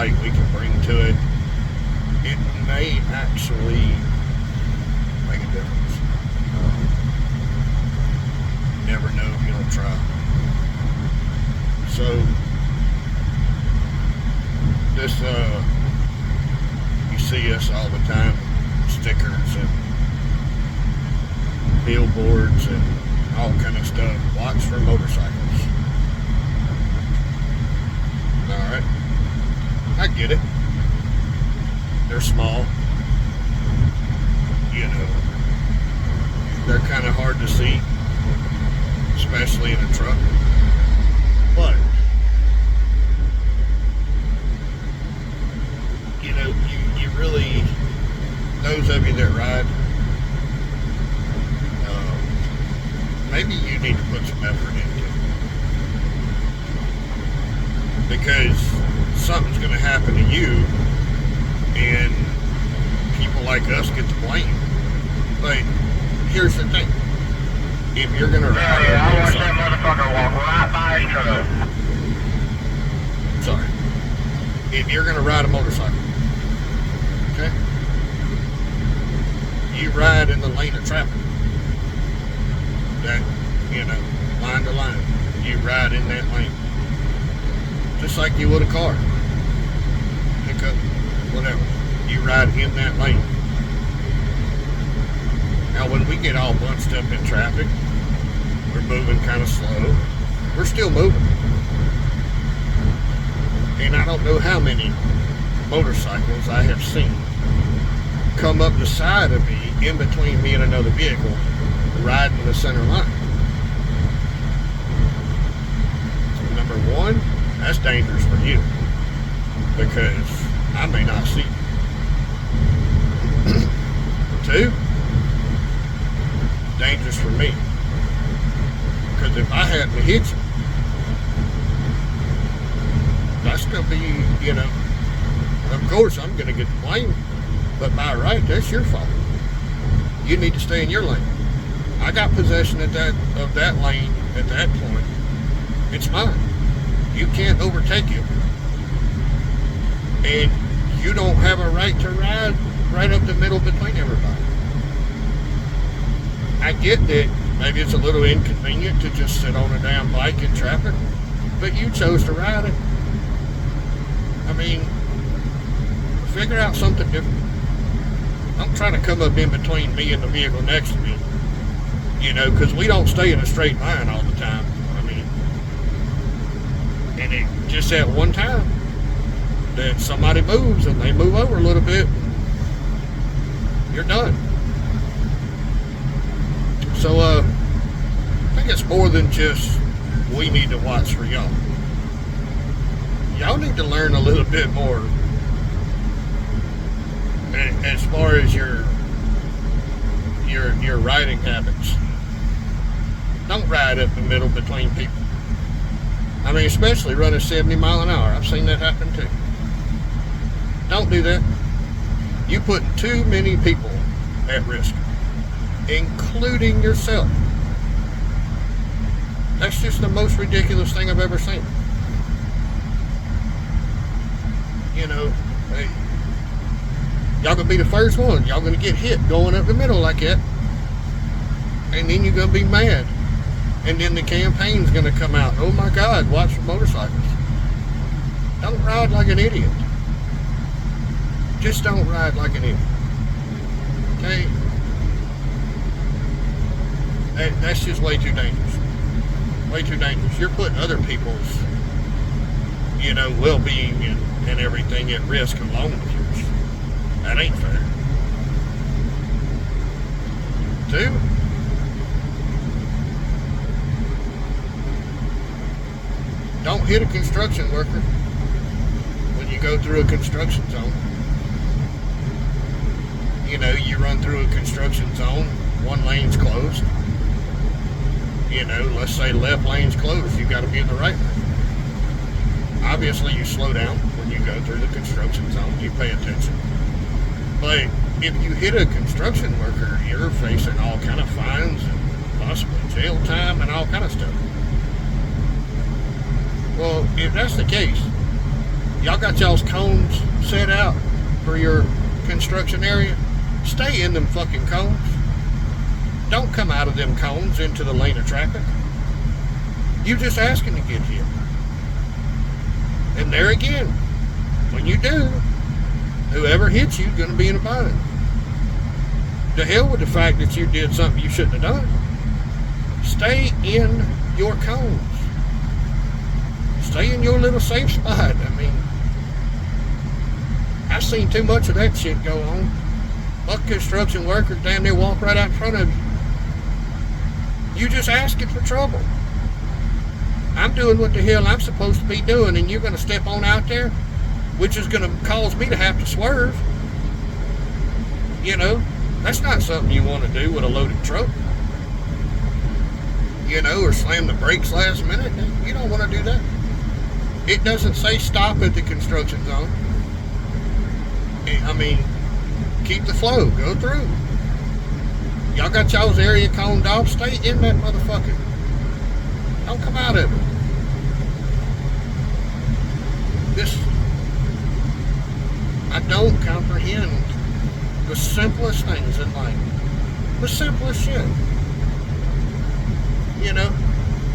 light we can bring to it, it may actually make a difference. You never know if you don't try. So, this, you see us all the time, stickers and billboards and all kind of stuff. Watch for motorcycles. Alright, I get it. They're small. You know, they're kind of hard to see, especially in a truck. But, you know, you really, those of you that ride, maybe you need to put some effort into it. Because something's going to happen to you, and people like us get the blame. But here's the thing. If you're going to ride I watched that motherfucker walk right by his truck. Sorry. If you're going to ride a motorcycle, okay? You ride in the lane of traffic. That, you know, line to line. You ride in that lane. Just like you would a car. Pickup, whatever. You ride in that lane. Now, when we get all bunched up in traffic, we're moving kind of slow. We're still moving. And I don't know how many motorcycles I have seen come up the side of me, in between me and another vehicle, riding the center line. So number one, that's dangerous for you, because I may not see you. Two, dangerous for me, because if I hadn't hit you, that's going to be, you know, of course I'm going to get the blame, but by right, that's your fault. You need to stay in your lane. I got possession of that lane at that point. It's mine. You can't overtake it. And you don't have a right to ride right up the middle between everybody. I get that maybe it's a little inconvenient to just sit on a damn bike in traffic, but you chose to ride it. I mean, figure out something different. Don't try to come up in between me and the vehicle next to me. You know, because we don't stay in a straight line all the time. I mean, and it just that one time that somebody moves and they move over a little bit, you're done. So, I think it's more than just we need to watch for y'all. Y'all need to learn a little bit more as far as your riding habits. Don't ride up the middle between people. I mean, especially running 70 miles an hour. I've seen that happen too. Don't do that. You put too many people at risk, including yourself. That's just the most ridiculous thing I've ever seen. You know, hey, y'all gonna be the first one. Y'all gonna get hit going up the middle like that. And then you're gonna be mad. And then the campaign's gonna come out. Oh my God, watch for motorcycles. Don't ride like an idiot. Just don't ride like an idiot. Okay? That's just way too dangerous. Way too dangerous. You're putting other people's, you know, well-being and everything at risk along with yours. That ain't fair. Two, don't hit a construction worker when you go through a construction zone. You know, you run through a construction zone, one lane's closed. You know, let's say left lane's closed, you got to be in the right lane. Obviously, you slow down when you go through the construction zone, you pay attention. But if you hit a construction worker, you're facing all kind of fines and possibly jail time and all kind of stuff. Well, if that's the case, Y'all got y'all's cones set out for your construction area. Stay in them fucking cones. Don't come out of them cones into the lane of traffic. You just asking to get hit. And there again, when you do, whoever hits you is going to be in a bind. To hell with the fact that you did something you shouldn't have done. Stay in your cones. Stay in your little safe spot. I mean, I've seen too much of that shit go on. Fuck construction workers damn near walk right out in front of you. You just asking for trouble. I'm doing what the hell I'm supposed to be doing, and you're going to step on out there, which is going to cause me to have to swerve. You know, that's not something you want to do with a loaded truck. You know, or slam the brakes last minute. You don't want to do that. It doesn't say stop at the construction zone. I mean, keep the flow, go through. Y'all got y'all's area coned off, stay in that motherfucker. Don't come out of it. I don't comprehend the simplest things in life. The simplest shit. You know,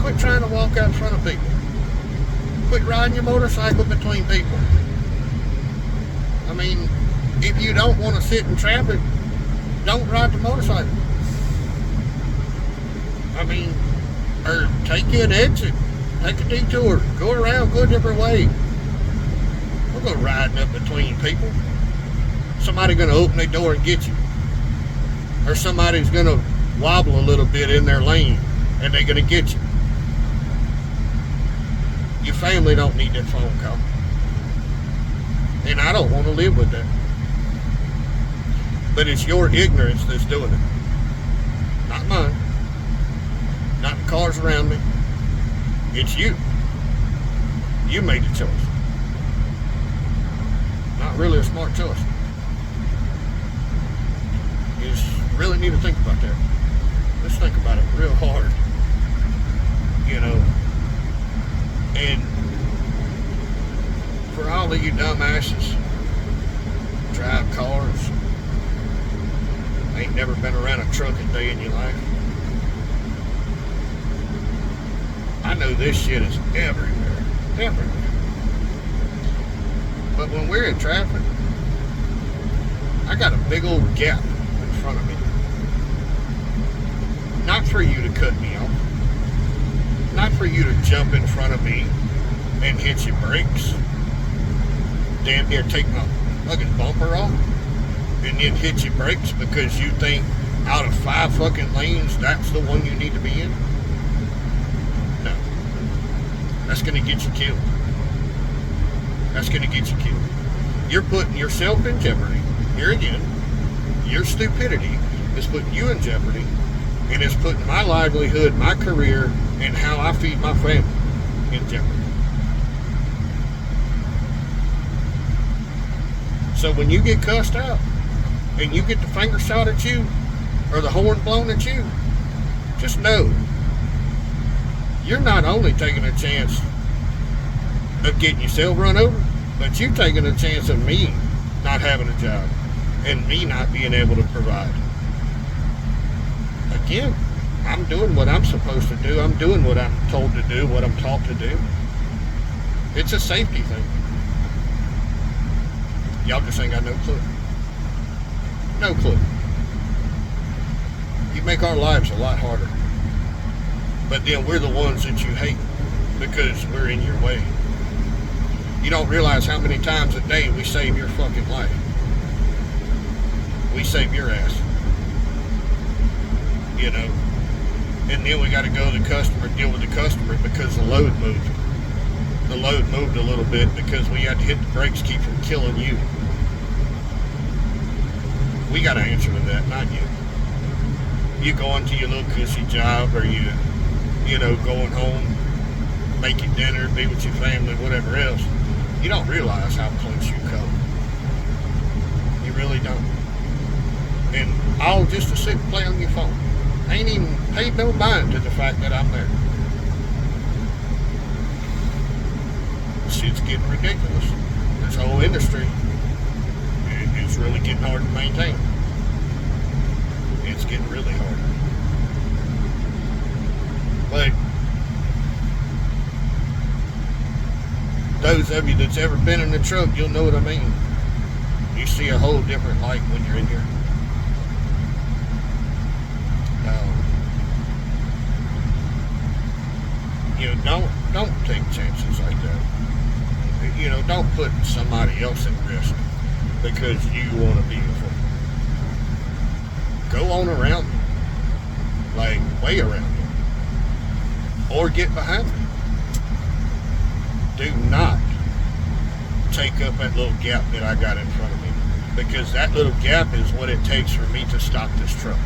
quit trying to walk out in front of people. Quit riding your motorcycle between people. I mean, if you don't want to sit in traffic, don't ride the motorcycle. I mean, or take an exit, take a detour, go around, go a different way. Don't go riding up between people. Somebody's going to open their door and get you. Or somebody's going to wobble a little bit in their lane and they're going to get you. Your family don't need that phone call. And I don't want to live with that. But it's your ignorance that's doing it. Not mine. Not the cars around me. It's you. You made the choice. Not really a smart choice. You just really need to think about that. Let's think about it real hard. You know. And for all of you dumbasses, drive cars, ain't never been around a truck a day in your life. I know this shit is everywhere. Everywhere. But when we're in traffic, I got a big old gap in front of me. Not for you to cut me off. Not for you to jump in front of me and hit your brakes. Damn near take my fucking bumper off. And then hit your brakes because you think out of 5 fucking lanes, that's the one you need to be in. No. That's going to get you killed. That's going to get you killed. You're putting yourself in jeopardy. Here again, your stupidity is putting you in jeopardy, and it's putting my livelihood, my career, and how I feed my family in jeopardy. So when you get cussed out, and you get the finger shot at you, or the horn blown at you, just know, you're not only taking a chance of getting yourself run over, but you're taking a chance of me not having a job, and me not being able to provide. Again, I'm doing what I'm supposed to do. I'm doing what I'm told to do, what I'm taught to do. It's a safety thing. Y'all just ain't got no clue. No clue. You make our lives a lot harder. But then we're the ones that you hate because we're in your way. You don't realize how many times a day we save your fucking life. We save your ass. You know? And then we got to go to the customer, deal with the customer because the load moved. The load moved a little bit because we had to hit the brakes, keep from killing you. We got to answer to that, not you. You going to your little cushy job, or you know, going home, making dinner, be with your family, whatever else. You don't realize how close you come. You really don't. And all just to sit and play on your phone. I ain't even paid no mind to the fact that I'm there. Shit's getting ridiculous. This whole industry is really getting hard to maintain. It's getting really hard. But those of you that's ever been in the truck, you'll know what I mean. You see a whole different light when you're in here. Don't take chances like that. Don't put somebody else at risk because you want to be before. Go on around them, like way around them, or get behind them. Do not take up that little gap that I got in front of me, because that little gap is what it takes for me to stop this truck.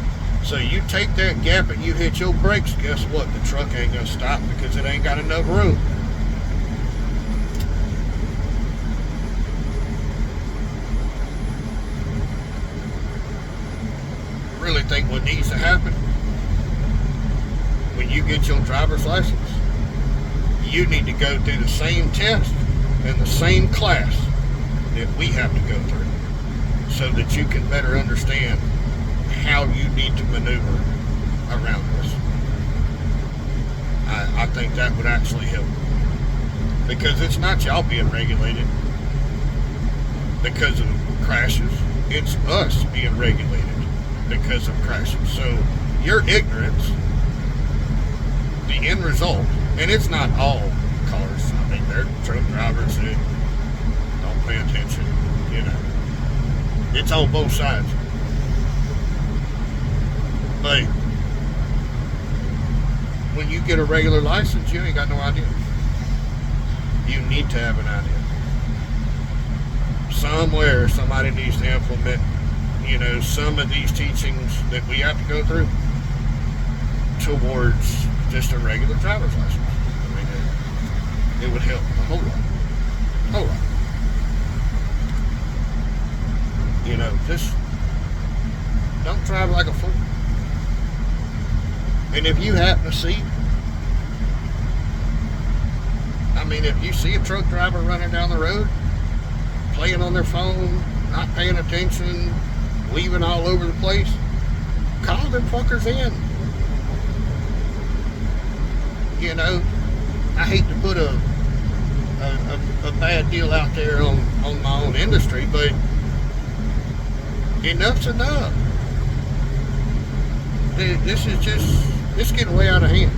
So you take that gap and you hit your brakes, guess what? The truck ain't gonna stop because it ain't got enough room. Really think what needs to happen when you get your driver's license, you need to go through the same test and the same class that we have to go through, so that you can better understand how you need to maneuver around this. I think that would actually help, because it's not y'all being regulated because of crashes, it's us being regulated because of crashes. So your ignorance, the end result, and it's not all cars. I mean, there are truck drivers that don't pay attention. It's on both sides. But when you get a regular license, you ain't got no idea. You need to have an idea. Somewhere somebody needs to implement, some of these teachings that we have to go through towards just a regular driver's license. I mean, it would help a whole lot. Just don't drive like a fool. And if you happen to see, if you see a truck driver running down the road, playing on their phone, not paying attention, weaving all over the place, call them fuckers in. I hate to put a bad deal out there on my own industry, but enough's enough. It's getting way out of hand.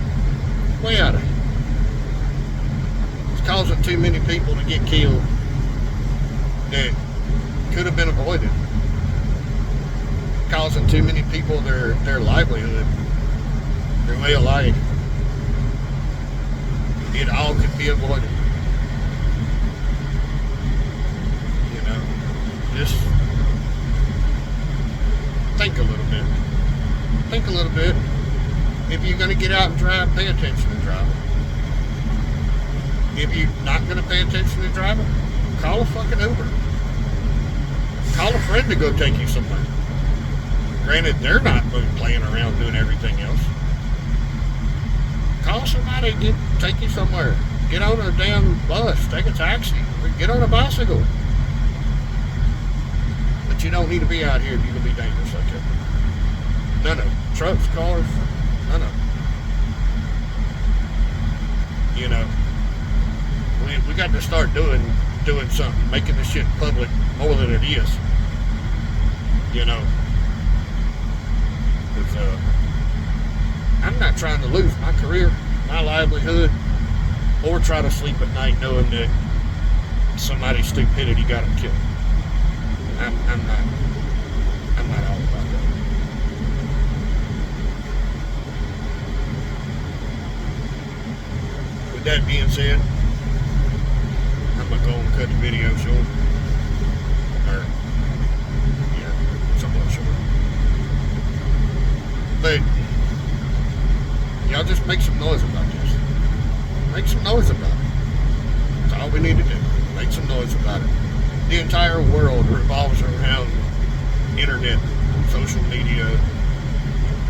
Way out of hand. It's causing too many people to get killed that could have been avoided. Causing too many people their livelihood, their way of life. It all could be avoided. Just think a little bit. Think a little bit. If you're going to get out and drive, pay attention to driving. If you're not going to pay attention to driving, call a fucking Uber. Call a friend to go take you somewhere. Granted, they're not playing around doing everything else. Call somebody to take you somewhere. Get on a damn bus, take a taxi, get on a bicycle. But you don't need to be out here if you're going to be dangerous like that. None of them. Trucks, cars, none of them. We got to start doing something, making this shit public more than it is. Because I'm not trying to lose my career, my livelihood, or try to sleep at night knowing that somebody's stupidity got them killed. I'm not all about that. With that being said, I'm gonna go and cut the video short. Somewhat short. But y'all just make some noise about this. Make some noise about it. That's all we need to do. Make some noise about it. The entire world revolves around internet, social media,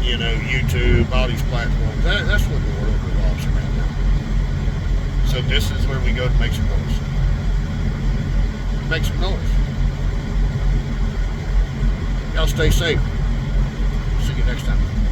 YouTube, all these platforms. That's what the world revolves around now. So this is where we go to make some noise. make some noise. Y'all stay safe. See you next time.